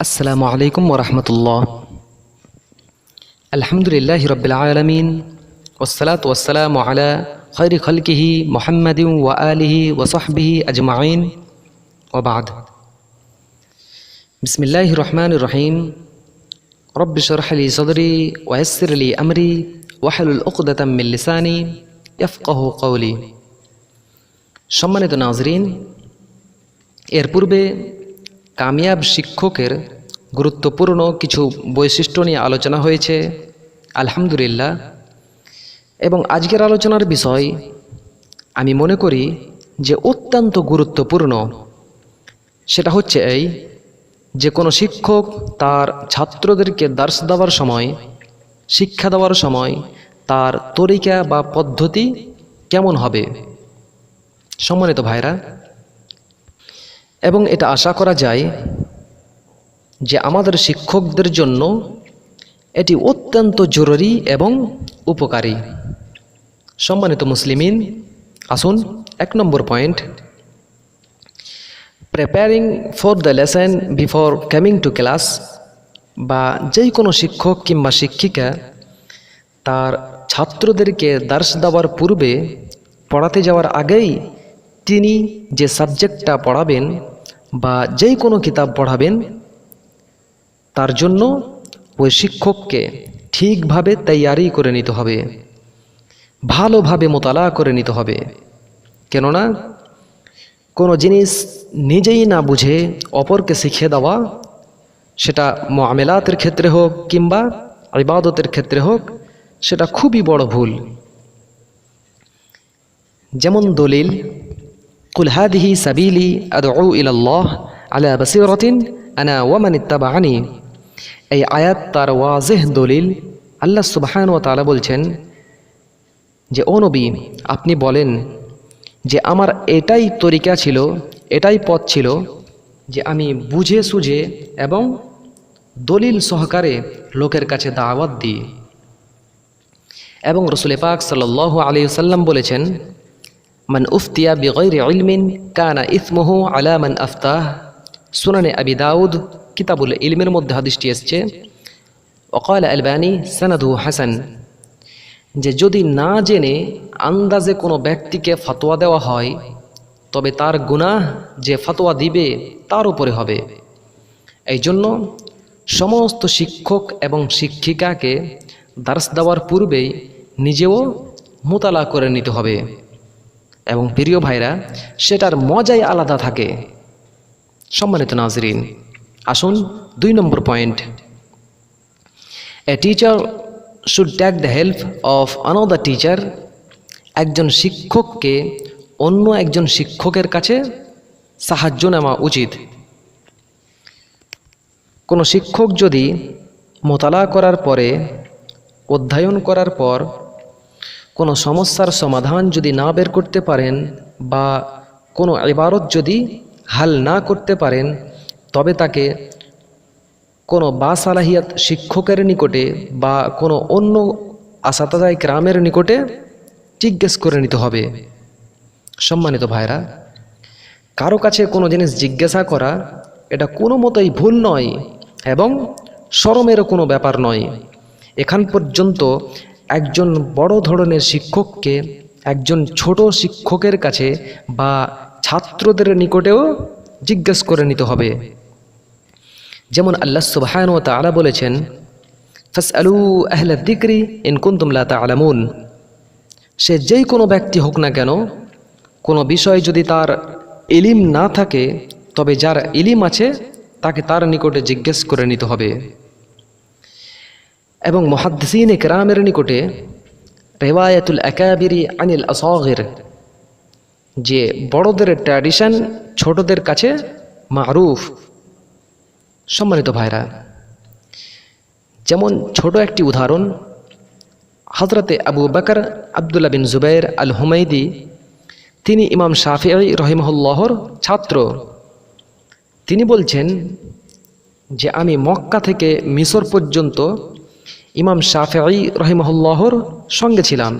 আসসালামু আলাইকুম ওয়া রাহমাতুল্লাহ। আলহামদুলিল্লাহি রাব্বিল আলামিন ওয়াসসালাতু ওয়াসসালামু আলা খায়রি খালকিহি মুহাম্মাদিন ওয়া আলিহি ওয়া সাহবিহি আজমাইন ওয়া বা'দ। বিসমিল্লাহির রহমানির রহিম। রব্বি শরহ লি সাদরি ওয়া ইয়াসসির লি আমরি ওয়াহলুল উকদাতাম মিন লিসানি ইয়াফকাহু কওলি। সম্মানিত নাজরিন, এর পূর্বে কামিয়াব শিক্ষকের গুরুত্বপূর্ণ কিছু বৈশিষ্ট্য নিয়ে আলোচনা হয়েছে আলহামদুলিল্লাহ। এবং আজকের আলোচনার বিষয় আমি মনে করি যে অত্যন্ত গুরুত্বপূর্ণ। সেটা হচ্ছে এই যে কোনো শিক্ষক তার ছাত্রদেরকে দার্স দেওয়ার সময়, শিক্ষা দেওয়ার সময় তার তরিকা বা পদ্ধতি কেমন হবে। সম্মানিত ভাইরা, এবং এটা আশা করা যায় যে আমাদের শিক্ষকদের জন্য এটি অত্যন্ত জরুরি এবং উপকারী। সম্মানিত মুসলিমিন, আসুন 1 number point, preparing for the lesson before coming to class. বা যেই কোনো শিক্ষক কিংবা শিক্ষিকা তার ছাত্রদেরকে দার্স দেওয়ার পূর্বে, পড়াতে যাওয়ার আগেই তিনি যে সাবজেক্টটা পড়াবেন বা যেই কোনো কিতাব পড়াবেন তার জন্য ওই শিক্ষককে ঠিকভাবে তৈয়ারি করে নিতে হবে, ভালোভাবে মোতালা করে নিতে হবে। কেননা কোনো জিনিস নিজেই না বুঝে অপরকে শিখিয়ে দেওয়া, সেটা মুআমেলাতের ক্ষেত্রে হোক কিংবা ইবাদতের ক্ষেত্রে হোক, সেটা খুবই বড় ভুল। যেমন দলিল, কুল হাদিহি সাবিলি আদউ ইলাল্লাহ আলা বাসীরাতিন আনা ওয়া মান ইত্তাবাআনি। এই আয়াত তার ওয়াজিহ দলিল। আল্লাহ সুবহানাহু ওয়া তাআলা বলছেন যে ও নবী, আপনি বলেন যে আমার এটাই তরিকা ছিল, এটাই পথ ছিল যে আমি বুঝে সুঝে এবং দলিল সহকারে লোকের কাছে দাওয়াত দিই। এবং রাসূল পাক সাল্লাল্লাহু আলাইহি ওয়াসাল্লাম বলেছেন, মান উফতিয়া বিগাইরি ইলমিন কানা ইসমুহু আলা মান আফতাহ। সুনানে আবি দাউদ কিতাবুল ইলমের মধ্যে হাদিসটি এসেছে। ওয়াকাল আলবানী সানাদুহু হাসান। যে যদি না জেনে আন্দাজে কোনো ব্যক্তিকে ফতোয়া দেওয়া হয়, তবে তার গুনাহ যে ফতোয়া দিবে তার উপরে হবে। এই জন্য সমস্ত শিক্ষক এবং শিক্ষিকাকে দার্স দেওয়ার পূর্বেই নিজেও মোতালা করে নিতে হবে। এবং প্রিয় ভাইরা, সেটার মজাই আলাদা থাকে। সম্মানিত নাজরিন, আসুন 2 number point, a teacher should take the help of another teacher. একজন শিক্ষককে অন্য একজন শিক্ষকের কাছে সাহায্য নেওয়া উচিত। কোনো শিক্ষক যদি মোতালা করার পরে, অধ্যয়ন করার পর কোনো সমস্যার সমাধান যদি না বের করতে পারেন বা কোনো ইবারত যদি হাল না করতে পারেন, তবে তাকে কোনো বাসালাহিয়াত শিক্ষকের নিকটে বা কোনো অন্য আসাতাজায়ে কেরামের নিকটে জিজ্ঞেস করে নিতে হবে। সম্মানিত ভাইরা, কারো কাছে কোনো জিনিস জিজ্ঞাসা করা এটা কোনো মতেই ভুল নয় এবং শরমেরও কোনো ব্যাপার নয়। এখান পর্যন্ত একজন বড় ধরনের শিক্ষককে একজন ছোট শিক্ষকের কাছে বা ছাত্রদের নিকটেও জিজ্ঞেস করে নিতে হবে। যেমন আল্লাহ সুবহানাহু ওয়া তাআলা বলেছেন, ফাসআলু আহলা যিকরি ইন কুনতুম লা তা'লামুন। সে যেই কোনো ব্যক্তি হোক না কেন, কোনো বিষয় যদি তার ইলম না থাকে, তবে যার ইলম আছে তাকে তার নিকটে জিজ্ঞেস করে নিতে হবে। এবং মুহাদ্দিসিন কিরামের নিকটে রিওয়ায়াতুল আকাবিরি আনিল আসাগির, যে বড়দের ট্র্যাডিশন ছোটদের কাছে মারুফ। সম্মানিত ভাইরা, যেমন ছোট একটি উদাহরণ, হযরতে আবু বকর আব্দুল্লাহ বিন জুবাইর আল হুমাইদি, তিনি ইমাম শাফিঈ রাহিমাহুল্লাহর ছাত্র। তিনি বলছেন যে আমি মক্কা থেকে মিশর পর্যন্ত ইমাম শাফিঈ রাহিমাহুল্লাহর সঙ্গে ছিলাম।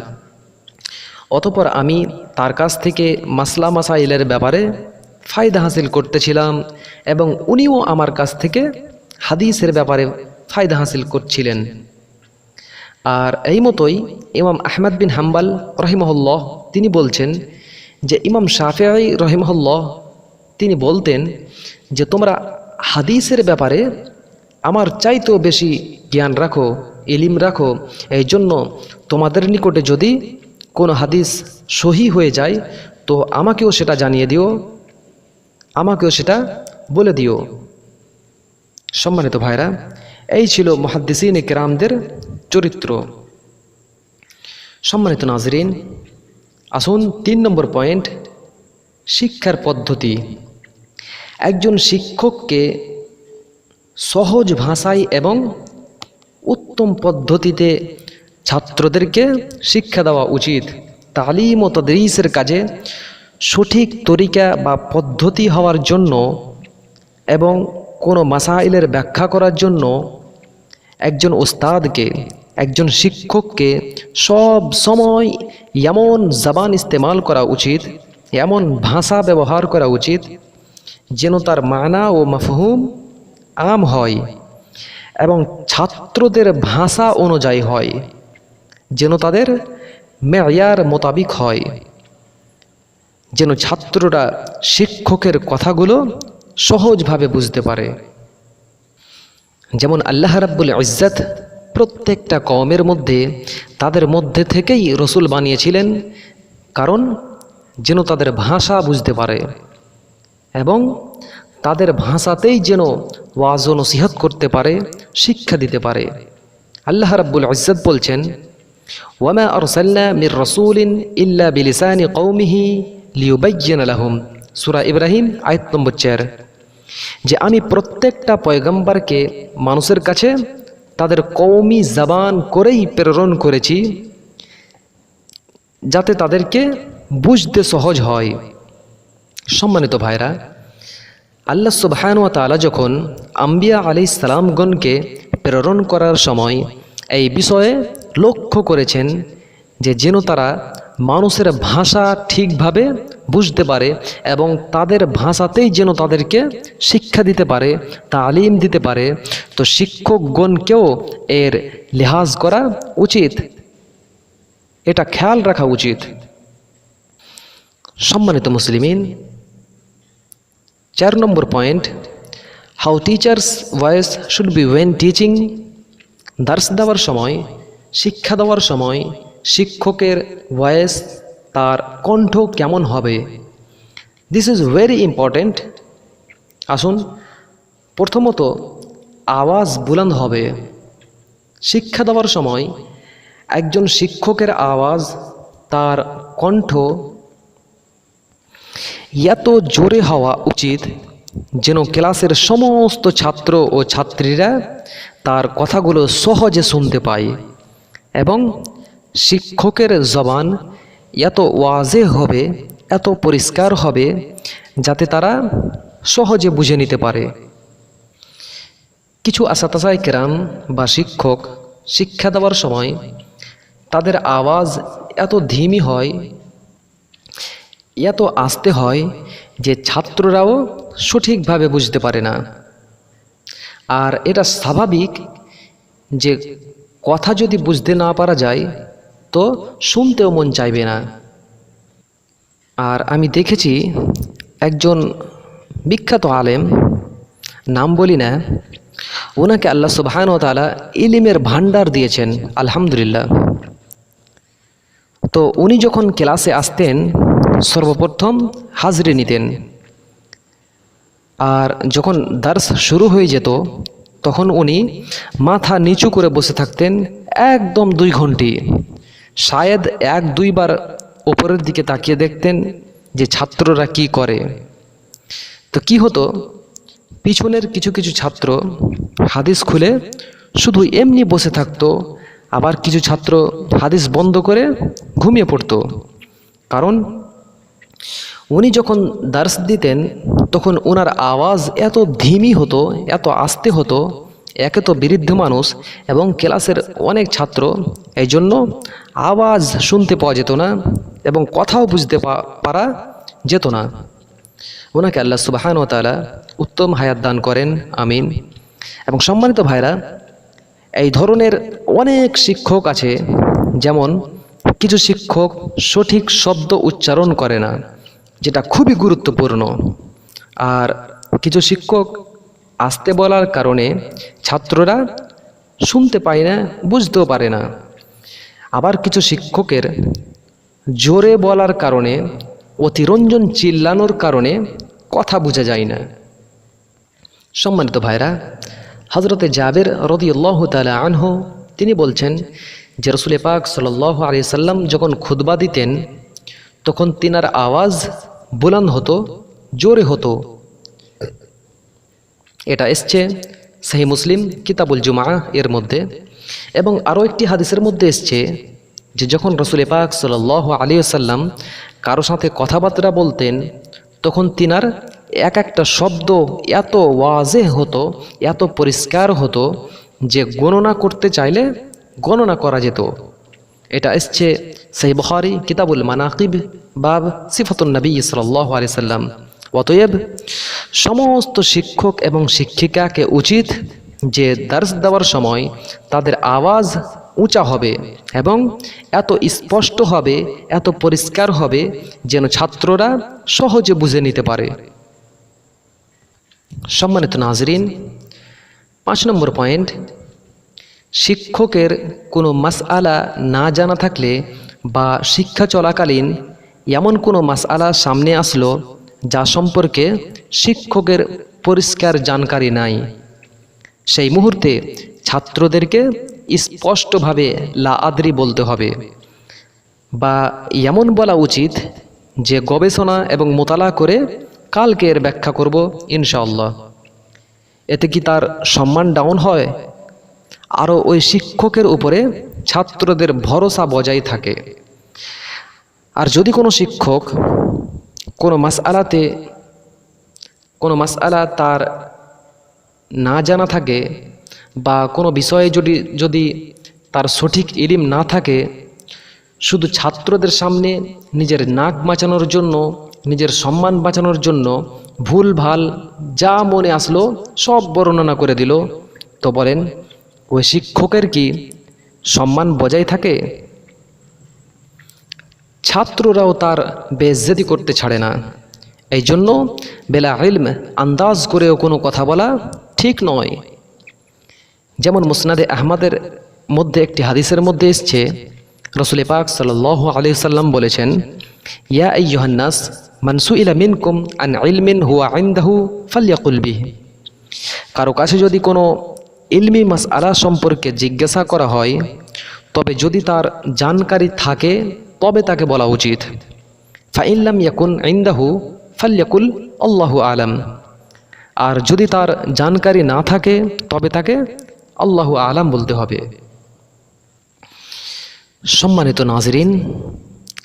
অতঃপর আমি তার কাছ থেকে মাসলা মাসাইলের ব্যাপারে ফায়দা হাসিল করতেছিলাম এবং উনিও আমার কাছ থেকে হাদিসের ব্যাপারে ফায়দা হাসিল করছিলেন। আর এই মতোই ইমাম আহমদ বিন হাম্বল রহিমাহুল্লাহ তিনি বলছেন যে ইমাম শাফিঈ রহিমাহুল্লাহ তিনি বলতেন যে তোমরা হাদিসের ব্যাপারে আমার চাইতেও বেশি জ্ঞান রাখো, ইলিম রাখো, এই জন্য তোমাদের নিকটে যদি কোনো হাদিস সহি হয়ে যায় তো আমাকেও সেটা জানিয়ে দিও, আমাকেও সেটা বলে দিও। সম্মানিত ভাইরা, এই ছিল মুহাদ্দিসিন কিরামদের চরিত্র। সম্মানিত নাজরিন, আসুন 3 নম্বর পয়েন্ট, শিক্ষার পদ্ধতি। একজন শিক্ষককে সহজ ভাষায় এবং উত্তম পদ্ধতিতে ছাত্রদেরকে শিক্ষা দেওয়া উচিত। তালিম ও তাদরিসের কাজে সঠিক তরিকা বা পদ্ধতি হওয়ার জন্য এবং কোনো মাসাইলের ব্যাখ্যা করার জন্য একজন ওস্তাদকে, একজন শিক্ষককে সব সময় এমন জবান ইস্তেমাল করা উচিত, এমন ভাষা ব্যবহার করা উচিত যেন তার মানা ও মাফহুম আম হয় এবং ছাত্রদের ভাষা অনুযায়ী হয়, যেন তাদের মেয়ার মোতাবিক হয়, যেন ছাত্ররা শিক্ষকের কথাগুলো সহজভাবে বুঝতে পারে। যেমন আল্লাহ রাব্বুল ইজ্জত প্রত্যেকটা কওমের মধ্যে তাদের মধ্যে থেকেই রসুল বানিয়েছিলেন, কারণ যেন তাদের ভাষা বুঝতে পারে এবং তাদের ভাষাতেই যেন ওয়াজ ও নসিহত করতে পারে, শিক্ষা দিতে পারে। আল্লাহ রাব্বুল ইজ্জত বলছেন, ওয়ামা আরসালনা মির রাসূলিন ইল্লা বিলিসানি কওমিহি লিয়ুবায়্যিনা লাহুম, সূরা ইব্রাহিম আয়াত নম্বর 4, যে আমি প্রত্যেকটা পয়গম্বরকে মানুষের কাছে তাদের কওমি জবান করেই প্রেরণ করেছি, যাতে তাদেরকে বুঝতে সহজ হয়। সম্মানিত ভাইরা, আল্লাহ সুবহানাহু ওয়া তাআলা যখন আম্বিয়া আলাইহিস সালামগণকে প্রেরণ করার সময় এই বিষয়ে লক্ষ্য করেছেন যে যেন তারা মানুষের ভাষা ঠিকভাবে বুঝতে পারে এবং তাদের ভাষাতেই যেন তাদেরকে শিক্ষা দিতে পারে, তালিম দিতে পারে, তো শিক্ষকগণকেও এর লিহাজ করা উচিত, এটা খেয়াল রাখা উচিত। সম্মানিত মুসলিমিন, 4 number point, how teachers voice should be when teaching. দার্স দেওয়ার সময়, শিক্ষা দেওয়ার সময় শিক্ষকের ভয়েস, তার কণ্ঠ কেমন হবে, দিস ইজ ভেরি ইম্পর্ট্যান্ট। আসুন, প্রথমত আওয়াজ বুলন্দ হবে। শিক্ষা দেওয়ার সময় একজন শিক্ষকের আওয়াজ, তার কণ্ঠ এত জোরে হওয়া উচিত যেন ক্লাসের সমস্ত ছাত্র ও ছাত্রীরা তার কথাগুলো সহজে শুনতে পায় এবং শিক্ষকের জবান এত ওয়াজে হবে, এত পরিষ্কার হবে যাতে তারা সহজে বুঝে নিতে পারে। কিছু আসাতাজায়ে কেরাম বা শিক্ষক শিক্ষা দেওয়ার সময় তাদের আওয়াজ এত ধিমি হয়, এত আস্তে হয় যে ছাত্ররাও সঠিকভাবে বুঝতে পারে না। আর এটা স্বাভাবিক যে কথা যদি বুঝতে না পারা যায় তো শুনতেও মন চাইবে না। আর আমি দেখেছি একজন বিখ্যাত আলেম, নাম বলি না, ওনাকে আল্লাহ সুবহানাহু ওয়া তাআলা ইলমের ভান্ডার দিয়েছেন, আলহামদুলিল্লাহ। তো উনি যখন ক্লাসে আসতেন সর্বপ্রথম হাজরি নিতেন, আর যখন দার্স শুরু হয়ে যেত তখন উনি মাথা নিচু করে বসে থাকতেন একদম 2 ঘন্টা। শায়দ 1-2 বার উপরের দিকে তাকিয়ে দেখতেন যে ছাত্ররা কি করে। তো কি হতো, পিছনের কিছু কিছু ছাত্র হাদিস খুলে শুধু এমনি বসে থাকতো, আবার কিছু ছাত্র হাদিস বন্ধ করে ঘুমিয়ে পড়তো। কারণ উনি যখন দার্স দিতেন তখন ওনার আওয়াজ এত ধিমি হতো, এত আস্তে হতো, একে তো বৃদ্ধ মানুষ এবং ক্লাসের অনেক ছাত্র, এই জন্য আওয়াজ শুনতে পাওয়া যেত না এবং কথাও বুঝতে পারা যেত না। ওনাকে আল্লাহ সুবহানাহু ওয়া তাআলা উত্তম হায়াত দান করেন, আমিন। এবং সম্মানিত ভাইরা, এই ধরনের অনেক শিক্ষক আছে, যেমন কিছু শিক্ষক সঠিক শব্দ উচ্চারণ করে না, যেটা খুবই গুরুত্বপূর্ণ। আর কিছু শিক্ষক আস্তে বলার কারণে ছাত্ররা শুনতে পায় না, বুঝতেও পারে না। আবার কিছু শিক্ষকের জোরে বলার কারণে, অতিরঞ্জন চিল্লানোর কারণে কথা বোঝা যায় না। সম্মানিত ভাইরা, হযরতে জাবের রাদিয়াল্লাহু তাআলা আনহু তিনি বলছেন যে রাসূল পাক সাল্লাল্লাহু আলাইহি সাল্লাম যখন খুতবা দিতেন তখন তিনার আওয়াজ বুলন্দ হতো, জোরে হতো। এটা এসছে সহিহ মুসলিম কিতাবুল জুমআ এর মধ্যে। এবং আরও একটি হাদিসের মধ্যে এসছে যে যখন রাসূল পাক সাল্লাল্লাহু আলাইহি সাল্লাম কারো সাথে কথাবার্তা বলতেন তখন তিনার এক একটা শব্দ এত ওয়াজেহ হতো, এত পরিষ্কার হতো যে গণনা করতে চাইলে গণনা করা যেত। এটা এসছে সহিহ বুখারী কিতাবুল মানাকিব বাব সিফাতুন নবী সাল্লাল্লাহু আলাইহি সাল্লাম। অতএব সমস্ত শিক্ষক এবং শিক্ষিকাকে উচিত যে দার্স দেওয়ার সময় তাদের আওয়াজ উঁচা হবে এবং এত স্পষ্ট হবে, এত পরিষ্কার হবে যেন ছাত্ররা সহজে বুঝে নিতে পারে। সম্মানিত নাজরিন, 5 নম্বর পয়েন্ট, শিক্ষকের কোনো মাসআলা না জানা থাকলে বা শিক্ষা চলাকালীন এমন কোনো মাসআলা সামনে আসলো যা সম্পর্কে শিক্ষকের পরিষ্কার জানকারি নাই, সেই মুহূর্তে ছাত্রদেরকে স্পষ্টভাবে লা আদরি বলতে হবে, বা এমন বলা উচিত যে গবেষণা এবং মোতালা করে কালকে এর ব্যাখ্যা করব ইনশাআল্লাহ। এতে কি তার সম্মান ডাউন হয়? আরও ওই শিক্ষকের উপরে ছাত্রদের ভরসা বজায় থাকে। আর যদি কোনো শিক্ষক কোনো মাসআলা তার না জানা থাকে বা কোনো বিষয়ে যদি তার সঠিক ইলম না থাকে, শুধু ছাত্রদের সামনে নিজের নাক বাঁচানোর জন্য, নিজের সম্মান বাঁচানোর জন্য ভুল ভাল যা মনে আসলো সব বর্ণনা করে দিল, তো বলেন ওই শিক্ষকের কি সম্মান বজায় থাকে? ছাত্ররাও তার বেইজ্জতি করতে ছাড়ে না। এই জন্য বেলা ইলম আন্দাজ করেও কোনো কথা বলা ঠিক নয়। যেমন মুসনাদে আহমদের মধ্যে একটি হাদিসের মধ্যে এসছে রাসূল পাক সাল্লাল্লাহু আলাইহি সাল্লাম বলেছেন, ইয়া আইয়ুহান নাস মান সুইলা মিনকুম আন ইলমিন হুয়া ইনদাহু ফালইয়াকুল বিহি। কারো কাছে যদি কোনো ইলমি মাসআলা সম্পর্কে জিজ্ঞাসা করা হয়, তবে যদি তার জানকারি থাকে তবে তাকে বলা উচিত। ফাইন লাম ইয়াকুন ইনদাহু ফালইয়াকুল আল্লাহু আলাম। আর যদি তার জানকারি না থাকে তবে তাকে আল্লাহু আলাম বলতে হবে। সম্মানিত নাজরিন,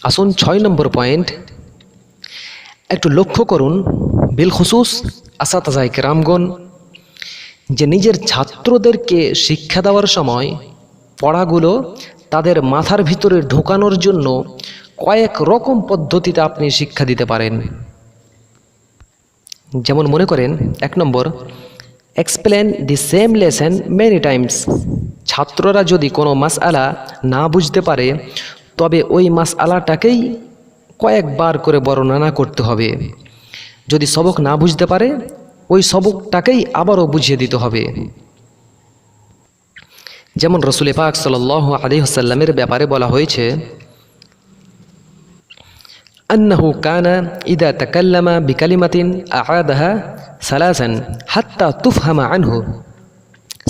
আসুন 6 নম্বর পয়েন্ট, একটু লক্ষ্য করুন বিল খুসুস আসাতাজায়ে কেরামগণ যে নিজের ছাত্রদেরকে শিক্ষা দেওয়ার সময় পড়াগুলো তাদের মাথার ভিতরে ঢোকানোর জন্য কয়েক রকম পদ্ধতিতে আপনি শিক্ষা দিতে পারেন। যেমন মনে করেন 1 number, explain the same lesson many times. ছাত্ররা যদি কোনো মাসআলা না বুঝতে পারে তবে ওই মাসআলাটাকেই কয়েকবার করে বর্ণনা করতে হবে। যদি সবক না বুঝতে পারে ওই সবকটাকেই আবারও বুঝিয়ে দিতে হবে। যেমন রাসূল পাক সাল্লাল্লাহু আলাইহি ওয়াসাল্লামের ব্যাপারে বলা হয়েছে, আন্নাহু কানা ইদা তাকাল্লামা বিকালিমাতিন আ'আদাহা সালাসান হাত্তা তুফহামা আনহু।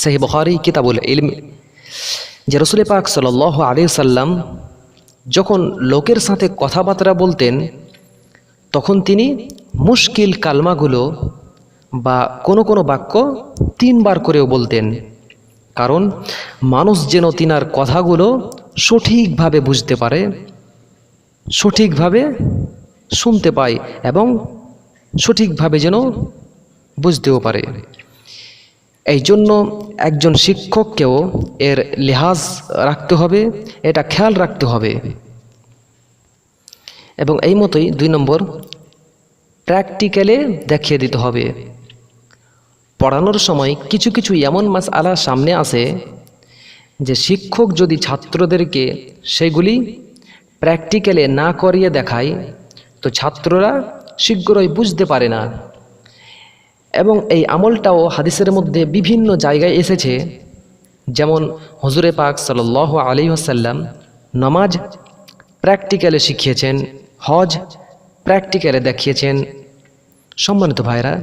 সহিহ বুখারী কিতাবুল ইলম। যে রাসূল পাক সাল্লাল্লাহু আলাইহি ওয়াসাল্লাম যখন লোকের সাথে কথাবার্তা বলতেন তখন তিনি মুশকিল কালমাগুলো বা কোনো কোনো বাক্য 3 বার করেও বলতেন, কারণ মানুষ যেন তিনার কথাগুলো সঠিকভাবে বুঝতে পারে, সঠিকভাবে শুনতে পায় এবং সঠিকভাবে যেন বুঝতেও পারে। এই জন্য একজন শিক্ষককেও এর লিহাজ রাখতে হবে, এটা খেয়াল রাখতে হবে। এবং এই মতোই 2 নম্বর, প্র্যাকটিক্যালে দেখিয়ে দিতে হবে। পড়ানোর সময় কিছু কিছু এমন মাসআলা সামনে আসে যে শিক্ষক যদি ছাত্রদেরকে সেগুলি প্র্যাকটিক্যালে না করিয়ে দেখায় তো ছাত্ররা শীঘ্রই বুঝতে পারে না। এবং এই আমলটাও হাদিসের মধ্যে বিভিন্ন জায়গায় এসেছে, যেমন হুজুরে পাক সাল্লাল্লাহু আলাইহি ওয়াসাল্লাম নামাজ প্র্যাকটিক্যালে শিখিয়েছেন, হজ প্র্যাকটিক্যালে দেখিয়েছেন। সম্মানিত ভাইরা,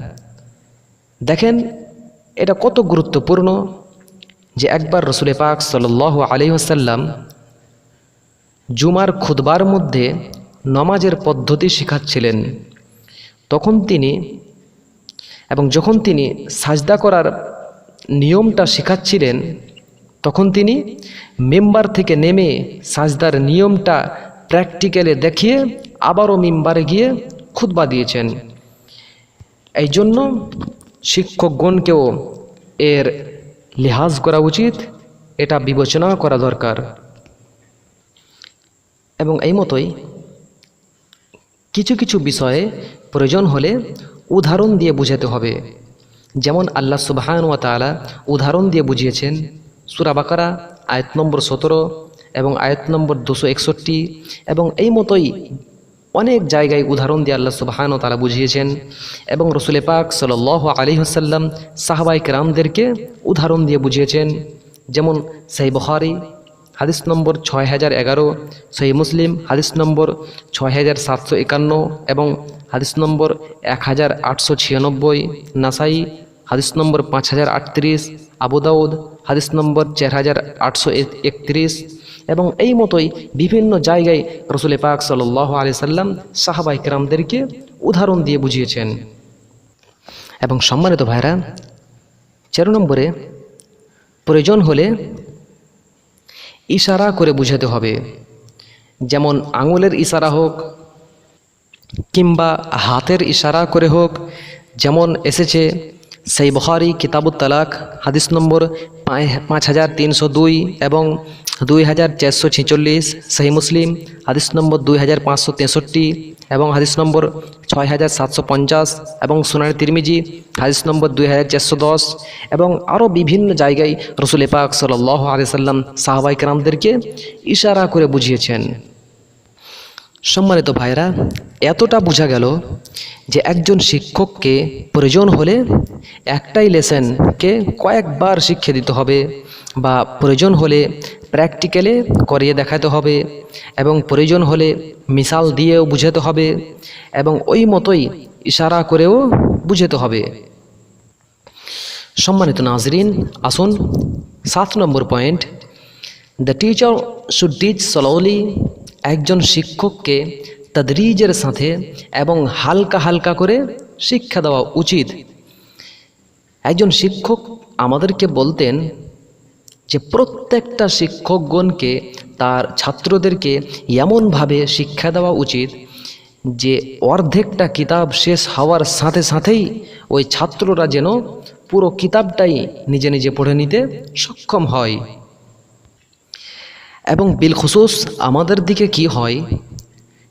দেখেন এটা কত গুরুত্বপূর্ণ যে একবার রসুলে পাক সাল্লাল্লাহু আলাইহি ওয়াসাল্লাম জুমার খুতবার মধ্যে নামাজের পদ্ধতি শিখাচ্ছিলেন। যখন তিনি সাজদা করার নিয়মটা শিখাচ্ছিলেন, তখন তিনি মিম্বার থেকে নেমে সাজদার নিয়মটা প্র্যাকটিক্যালে দেখিয়ে আবারও মিম্বারে গিয়ে খুতবা দিয়েছেন। এই জন্য শিক্ষকগণকেও এর লিহাজ করা উচিত, এটা বিবেচনা করা দরকার। এবং এই মতোই কিছু কিছু বিষয়ে প্রয়োজন হলে উদাহরণ দিয়ে বুঝাতে হবে, যেমন আল্লাহ সুবহানাহু ওয়া তাআলা উদাহরণ দিয়ে বুঝিয়েছেন সূরা বাকারা আয়াত নম্বর 17 এবং আয়াত নম্বর 261, এবং এই মতোই অনেক জায়গায় উদাহরণ দিয়ে আল্লাহ সুবহানাহু ওয়া তাআলা বুঝিয়েছেন। এবং রসুলে পাক সাল্লাল্লাহু আলাইহি ওয়াসাল্লাম সাহাবায়ে কেরামদেরকে উদাহরণ দিয়ে বুঝিয়েছেন, যেমন সহিহ বুখারী হাদিস নম্বর 6011, সহিহ মুসলিম হাদিস নম্বর 6751 এবং হাদিস নম্বর 1896, নাসাই হাদিস নম্বর 5038, আবু দাউদ হাদিস নম্বর 4831, এবং এই মতোই বিভিন্ন জায়গায় রসুল পাক সাল্লাল্লাহু আলাইহি সাল্লাম সাহাবায়ে কেরামদেরকে উদাহরণ দিয়ে বুঝিয়েছেন। এবং সম্মানিত ভাইরা, 4 নম্বরে প্রয়োজন হলে ইশারা করে বুঝাতে হবে, যেমন আঙুলের ইশারা হোক কিংবা হাতের ইশারা করে হোক, যেমন এসেছে সহিহ বুখারী কিতাবুত তালাক হাদিস নম্বর 5302 এবং 2446, সহিহ মুসলিম হাদিস নম্বর 2563 এবং হাদিস নম্বর 6750 এবং সুনানে তিরমিজি হাদিস নম্বর 2410, এবং আরও বিভিন্ন জায়গায় রসুল পাক সাল্লাল্লাহু আলাইহি সাল্লাম সাহাবায়ে কেরামদেরকে ইশারা করে বুঝিয়েছেন। সম্মানিত ভাইরা, এতটা বোঝা গেল যে একজন শিক্ষককে প্রয়োজন হলে একটাই লেসনকে কয়েকবার শিখিয়ে দিতে হবে, বা প্রয়োজন হলে প্র্যাকটিক্যালে করিয়ে দেখাতে হবে, এবং প্রয়োজন হলে মিসাল দিয়েও বুঝাতে হবে, এবং ওই মতোই ইশারা করেও বুঝাতে হবে। সম্মানিত নাজরিন, আসুন 7 number point, the teacher should teach slowly. একজন শিক্ষককে তাদরিজের সাথে এবং হালকা হালকা করে শিক্ষা দেওয়া উচিত। একজন শিক্ষক আমাদেরকে বলতেন যে প্রত্যেকটা শিক্ষকগণকে তার ছাত্রদেরকে এমনভাবে শিক্ষা দেওয়া উচিত যে অর্ধেকটা কিতাব শেষ হওয়ার সাথে সাথেই ওই ছাত্ররা যেন পুরো কিতাবটাই নিজে নিজে পড়ে নিতে সক্ষম হয়। এবং বিলখুসুস আমাদের দিকে কি হয়,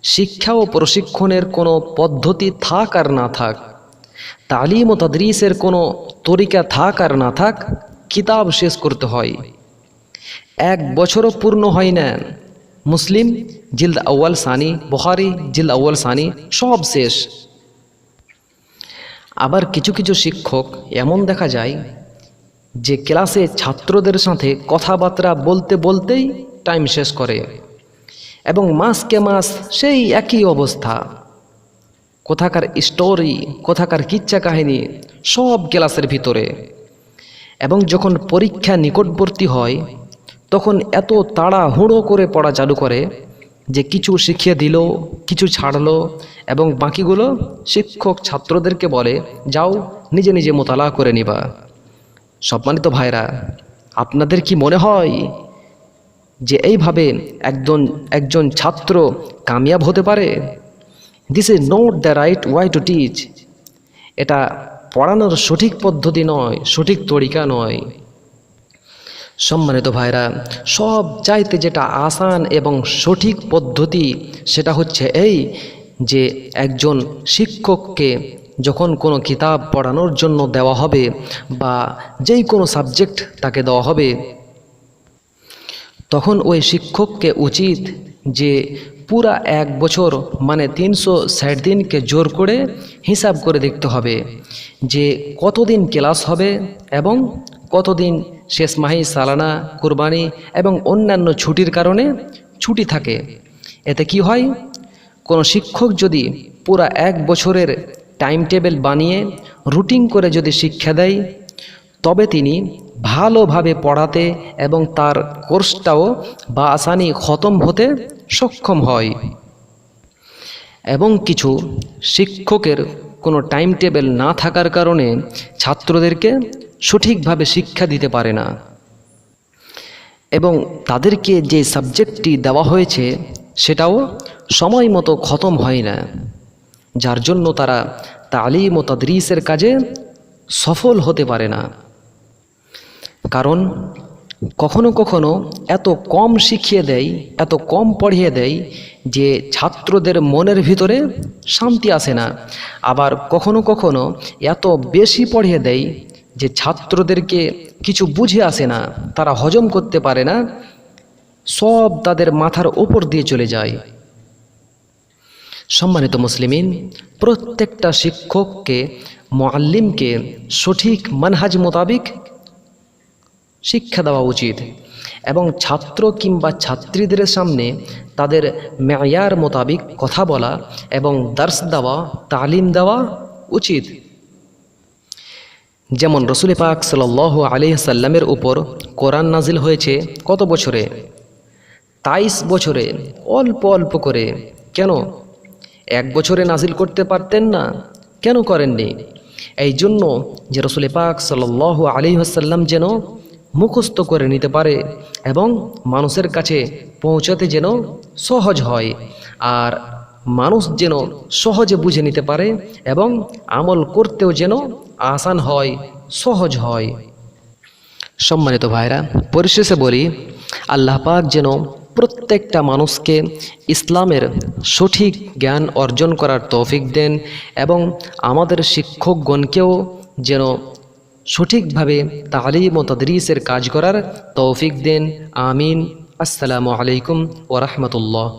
শিক্ষা ও প্রশিক্ষণের কোনো পদ্ধতি থাক আর না থাক, তালিম ও তাদরিসের কোনো তরিকা থাক আর না থাক, কিতাব শেষ করতে হয়। 1 বছরও পূর্ণ হয় না, মুসলিম জিলদ আউয়াল সানি, বুখারী জিলদ আউয়াল সানি সব শেষ। আবার কিছু কিছু শিক্ষক এমন দেখা যায় যে ক্লাসে ছাত্রদের সাথে কথাবার্তা বলতে বলতেই টাইম শেষ করে, এবং মাসকে মাস সেই একই অবস্থা, কোথাকার স্টোরি, কোথাকার কিচ্ছা কাহিনী সব ক্লাসের ভিতরে। এবং যখন পরীক্ষা নিকটবর্তী হয় তখন এত তাড়াহুড়ো করে পড়া চালু করে যে কিছু শিখিয়ে দিল, কিছু ছাড়লো, এবং বাকিগুলো শিক্ষক ছাত্রদেরকে বলে যাও নিজে নিজে মোতালা করে নিবা। সম্মানিত ভাইরা, আপনাদের কি মনে হয় যে এইভাবে একজন ছাত্র কামিয়াব হতে পারে? This is not the right way to teach. এটা পড়ানোর সঠিক পদ্ধতি নয়, সঠিক তরিকা নয়। সম্মানিত ভাইরা, সব চাইতে যেটা আসান এবং সঠিক পদ্ধতি সেটা হচ্ছে এই যে একজন শিক্ষককে যখন কোনো কিতাব পড়ানোর জন্য দেওয়া হবে বা যেই কোনো সাবজেক্ট তাকে দেওয়া হবে, তখন ওই শিক্ষককে উচিত যে পুরা 1 বছর মানে 360 দিনকে জোর করে হিসাব করে দেখতে হবে যে কতদিন ক্লাস হবে এবং কতদিন শেষ মাহি, সালানা, কুরবানি এবং অন্যান্য ছুটির কারণে ছুটি থাকে। এতে কি হয়, কোনো শিক্ষক যদি পুরা 1 বছরের টাইম টেবিল বানিয়ে রুটিন করে যদি শিক্ষা দেয়, তবে তিনি ভালোভাবে পড়াতে এবং তার কোর্সটাও বা আসানি খতম হতে সক্ষম হয়। এবং কিছু শিক্ষকের কোনো টাইম টেবিল না থাকার কারণে ছাত্রদেরকে সঠিকভাবে শিক্ষা দিতে পারে না এবং তাদেরকে যে সাবজেক্টটি দেওয়া হয়েছে সেটাও সময় মতো খতম হয় না, যার জন্য তারা তালিম ও তাদরিসের কাজে সফল হতে পারে না। কারণ কখনো কখনো এত কম শিখিয়ে দেয়, এত কম পড়িয়ে দেয় যে ছাত্রদের মনের ভিতরে শান্তি আসে না। আবার কখনো কখনো এত বেশি পড়িয়ে দেয় যে ছাত্রদেরকে কিছু বুঝে আসে না, তারা হজম করতে পারে না, সব তাদের মাথার ওপর দিয়ে চলে যায়। সম্মানিত মুসলিমিন, প্রত্যেকটা শিক্ষককে, মুআল্লিমকে সঠিক মানহাজ মোতাবিক শিক্ষা দেওয়া উচিত এবং ছাত্র কিংবা ছাত্রীদের সামনে তাদের মেয়ার মোতাবিক কথা বলা এবং দার্স দেওয়া, তালিম দেওয়া উচিত। যেমন রসুল পাক সাল্লাল্লাহু আলাইহি সাল্লামের উপর কোরআন নাজিল হয়েছে কত বছরে? 23 বছরে, অল্প অল্প করে। কেন? 1 বছরে নাজিল করতে পারতেন না? কেন করেননি? এই জন্য যে রসুল পাক সাল্লাল্লাহু আলাইহি সাল্লাম যেন মুখস্থ করে নিতে পারে এবং মানুষের কাছে পৌঁছাতে যেন সহজ হয়, আর মানুষ যেন সহজে বুঝে নিতে পারে এবং আমল করতেও যেন আসান হয়, সহজ হয়। সম্মানিত ভাইরা, পরিশেষে বলি, আল্লাহ পাক যেন প্রত্যেকটা মানুষকে ইসলামের সঠিক জ্ঞান অর্জন করার তৌফিক দেন এবং আমাদের শিক্ষকগণকেও যেন সঠিকভাবে তালিম ও তাদরিসের কাজ করার তৌফিক দেন। আমিন। আসসালামু আলাইকুম ওয়া রাহমাতুল্লাহ।